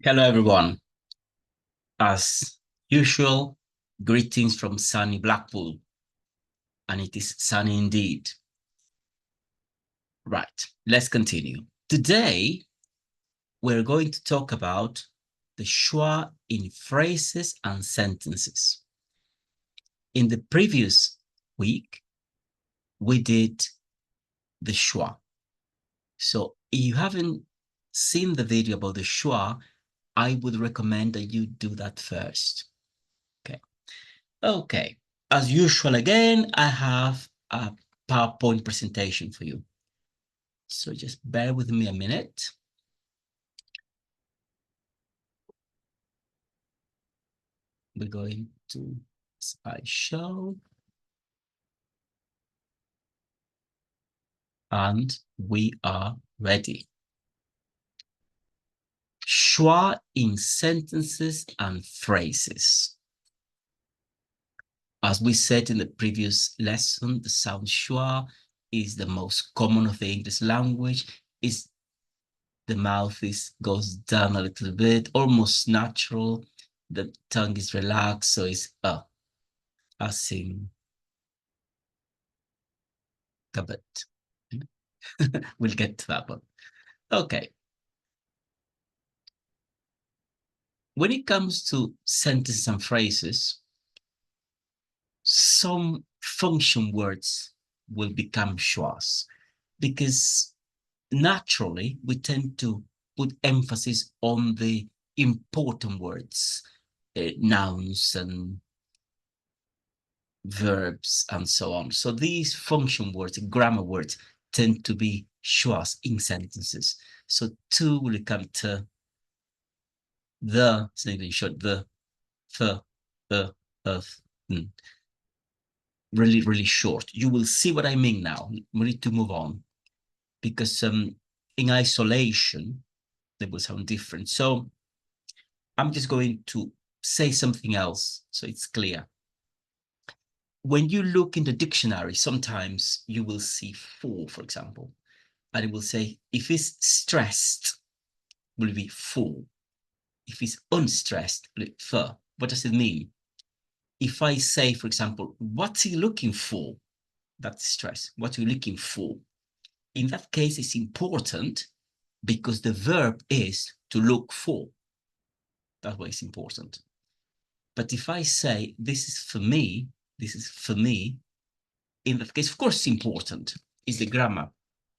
Hello, everyone. As usual, greetings from sunny Blackpool, and it is sunny indeed. Right, let's continue. Today, we're going to talk about the schwa in phrases and sentences. In the previous week, we did the schwa. So if you haven't seen the video about the schwa, I would recommend that you do that first. Okay, as usual, again, I have a PowerPoint presentation for you. So just bear with me a minute. We're going to slideshow. And we are ready. Schwa in sentences and phrases. As we said in the previous lesson, the sound schwa is the most common of the English language. The mouth goes down a little bit, almost natural. The tongue is relaxed, so it's as in kabut. We'll get to that one. Okay. When it comes to sentences and phrases, some function words will become schwas because naturally we tend to put emphasis on the important words, nouns and verbs and so on. So these function words, grammar words, tend to be schwas in sentences. So to will come to the, so in short, the of, really, really short. You will see what I mean now. We need to move on because in isolation, they will sound different. So I'm just going to say something else so it's clear. When you look in the dictionary, sometimes you will see for example, and it will say, if it's stressed, will be for. If it's unstressed, will be for. What does it mean? If I say, for example, what's he looking for? That's stress. What are you looking for? In that case, it's important because the verb is to look for. That's why it's important. But if I say, this is for me, in that case, of course, it's important. It's the grammar.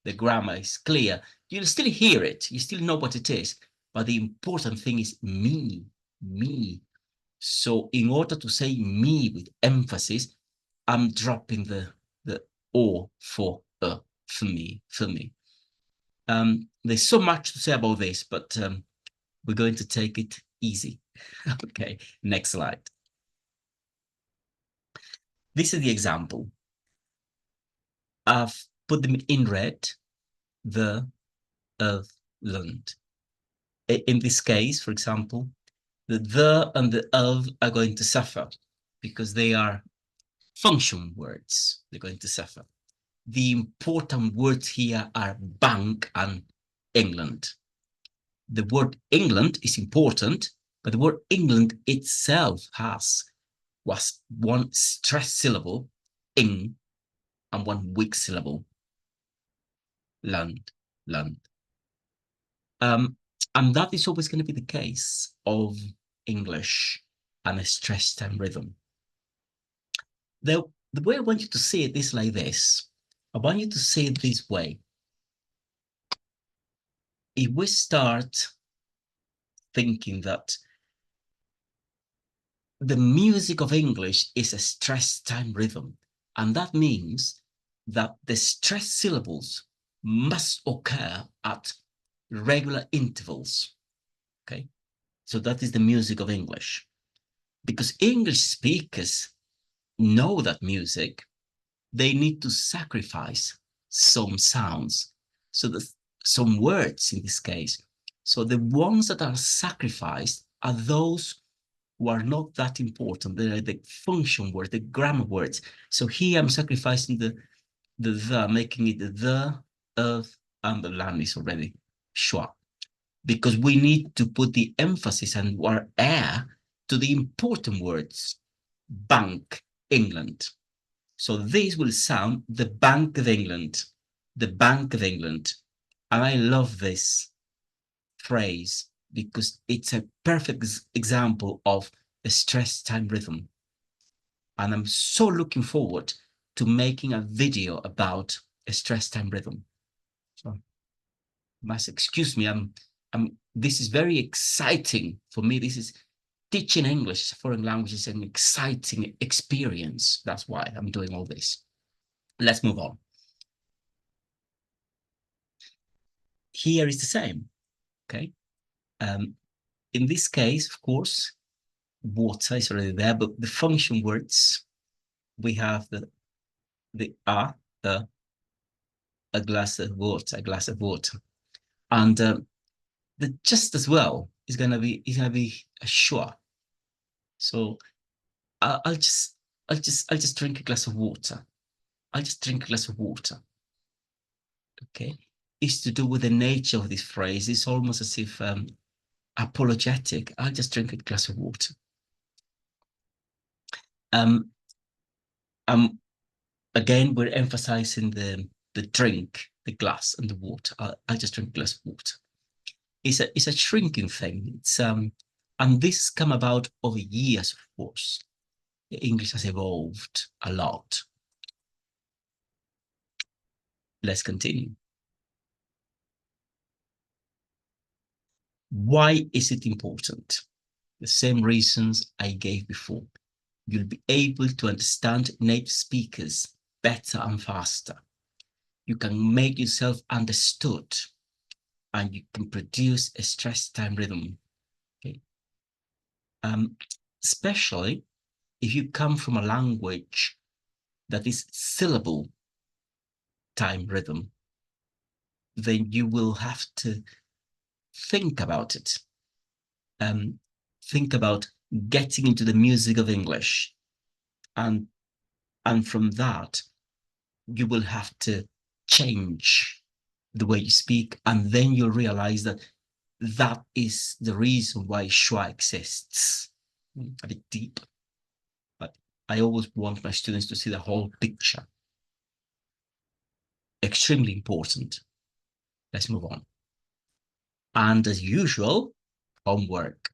The grammar is clear. You'll still hear it. You still know what it is. But the important thing is me. So in order to say me with emphasis, I'm dropping the or for me. There's so much to say about this, but we're going to take it easy. Okay, next slide. This is the example. I've put them in red, the, of, land. In this case, for example, the and the of are going to suffer because they are function words. They're going to suffer. The important words here are bank and England. The word England is important, but the word England itself was one stressed syllable, in, and one weak syllable, land. And that is always going to be the case of English and a stressed time rhythm. The way I want you to see it is like this. I want you to see it this way. If we start thinking that the music of English is a stressed time rhythm, and that means that the stressed syllables must occur at regular intervals, okay? So that is the music of English. Because English speakers know that music, they need to sacrifice some sounds, so that some words in this case. So the ones that are sacrificed are those who are not that important. They're the function words, the grammar words. So here I'm sacrificing the, making it the, of, and the land is already schwa. because we need to put the emphasis and our air to the important words. Bank, England. So this will sound the Bank of England, the Bank of England. And I love this phrase because it's a perfect example of a stress time rhythm. And I'm so looking forward to making a video about a stress time rhythm. So must excuse me, this is very exciting for me. This is teaching English, foreign language is an exciting experience. That's why I'm doing all this. Let's move on. Here is the same, okay? In this case, of course, water is already there, but the function words, we have the a glass of water, a glass of water. And the just as well is gonna be a Schwa. So I'll just drink a glass of water. I'll just drink a glass of water. Okay, it's to do with the nature of this phrase. It's almost as if apologetic. I'll just drink a glass of water. Um, again, we're emphasizing the drink, the glass, and the water. I'll just drink a glass of water. It's a shrinking thing. It's and this come about over years, of course. The English has evolved a lot. Let's continue. Why is it important? The same reasons I gave before. You'll be able to understand native speakers better and faster. You can make yourself understood and you can produce a stress time rhythm. Okay. Especially if you come from a language that is syllable time rhythm, then you will have to think about it. Think about getting into the music of English. And from that, you will have to change the way you speak. And then you'll realize that that is the reason why Schwa exists. A bit deep, but I always want my students to see the whole picture. Extremely important. Let's move on. And as usual, homework.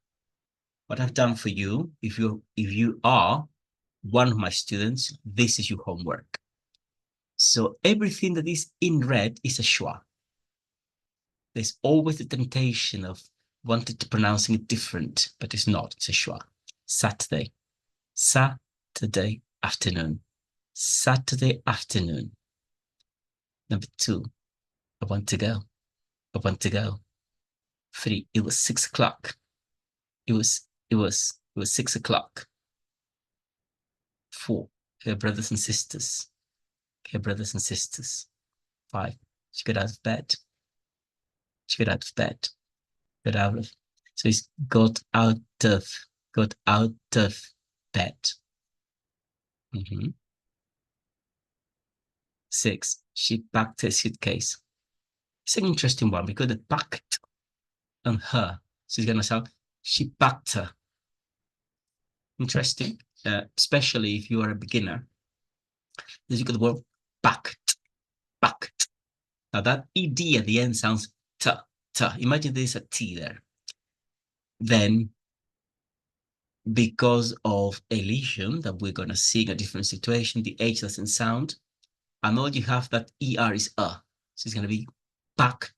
What I've done for you, if you are one of my students, this is your homework. So everything that is in red is a schwa. There's always the temptation of wanting to pronouncing it different, but it's not. It's a schwa. Saturday. Saturday afternoon. Saturday afternoon. Number 2, I want to go. I want to go. 3, it was 6 o'clock. It was 6 o'clock. 4, her brothers and sisters. Her brothers and sisters. 5, she got out of bed. She got out of bed. Got out of. So he's got out of bed. 6, she packed her suitcase. It's an interesting one because the packed and her. So it's gonna sound she packed her. Interesting, especially if you are a beginner. You got the word packed, packed. Now that ed at the end sounds t. Imagine there's a t there. Then, because of elision that we're gonna see in a different situation, the h doesn't sound, and all you have that er is so it's gonna be packed.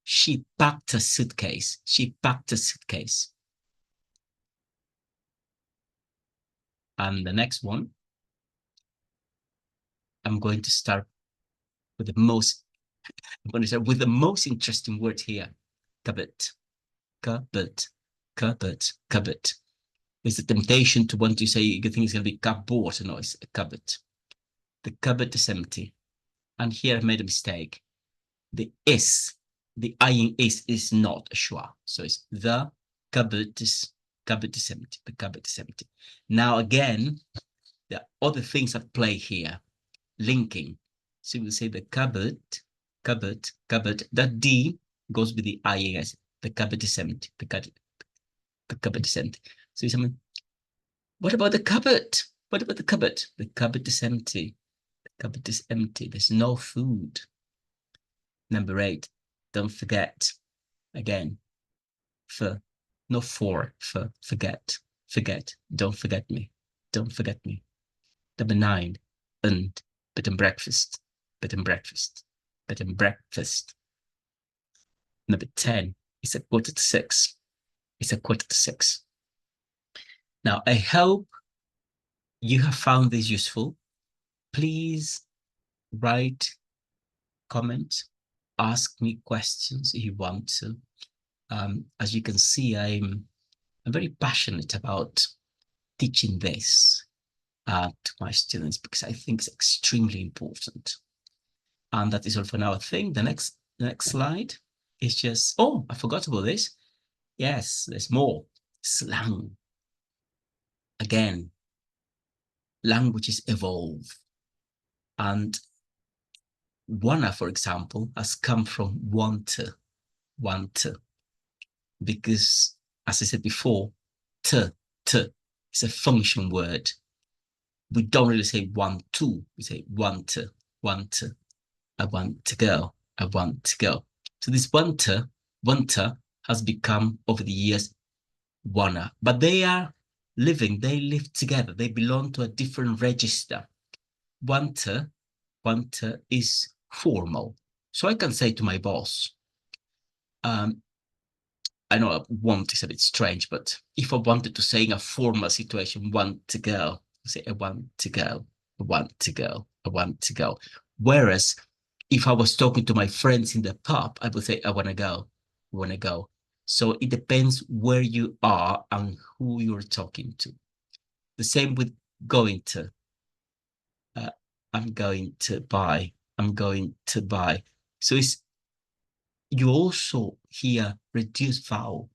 She packed a suitcase. She packed a suitcase. And the next one, I'm going to start with the most interesting word here. Cupboard. Cupboard. Cupboard. Cupboard. There's a temptation to want to say you think it's going to be cupboard. No, it's a cupboard. The cupboard is empty. And here I've made a mistake. The I is not a schwa. So it's the cupboard is empty. The cupboard is empty. Now again, there are other things at play here. Linking. So we'll say the cupboard. That D goes with the IAS. The cupboard is empty. The cupboard is empty. So someone, what about the cupboard? What about the cupboard? The cupboard is empty. The cupboard is empty. There's no food. Number 8, don't forget. Again, for, not for forget. Forget. Don't forget me. Don't forget me. Number 9, and bed and breakfast. Bed and breakfast. Bed and breakfast. Number 10, it's a quarter to 6. It's a quarter to 6. Now, I hope you have found this useful. Please write, comment, ask me questions if you want to. As you can see, I'm very passionate about teaching this to my students because I think it's extremely important. And that is all for now. I think the next slide is just, oh, I forgot about this. Yes, there's more. Slang. Again, languages evolve. And wanna, for example, has come from want to, because as I said before, to is a function word. We don't really say want to, we say want to, I want to go, I want to go. So this want to has become over the years wanna, but they are living, they live together, they belong to a different register. Want to is formal. So I can say to my boss, I know want is a bit strange, but if I wanted to say in a formal situation, want to go, I say I want to go, I want to go, I want to go. Whereas if I was talking to my friends in the pub, I would say I want to go, I want to go. So it depends where you are and who you're talking to. The same with going to. I'm going to buy. I'm going to buy. So it's, you also hear reduced vowel.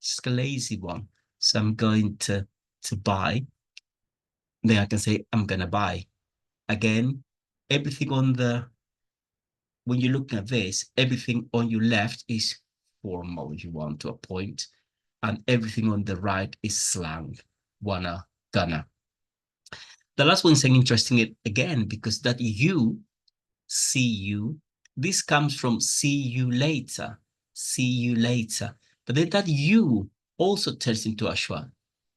It's a lazy one. So I'm going to buy. Then I can say I'm gonna buy. Again, everything on the, when you're looking at this, everything on your left is formal if you want to a point, and everything on the right is slang. Wanna, gonna. The last one is interesting again because that you, see you, this comes from see you later, see you later. But then that you also turns into a schwa.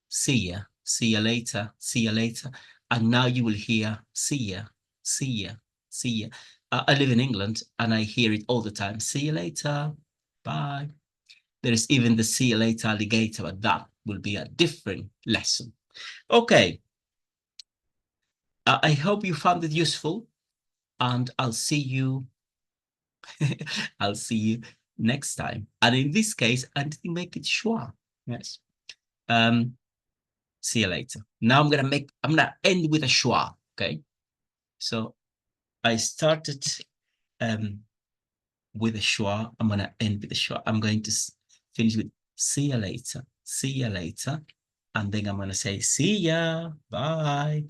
See ya later, see ya later. And now you will hear see ya, see ya, see ya. I live in England and I hear it all the time. See you later, bye. There is even the see you later alligator, but that will be a different lesson. Okay. I hope you found it useful, and I'll see you I'll see you next time. And in this case, I didn't make it schwa. Yes. See you later. Now I'm gonna end with a schwa. Okay. So I started with a schwa. I'm gonna end with a schwa. I'm going to finish with see you later. See you later. And then I'm gonna say see ya. Bye.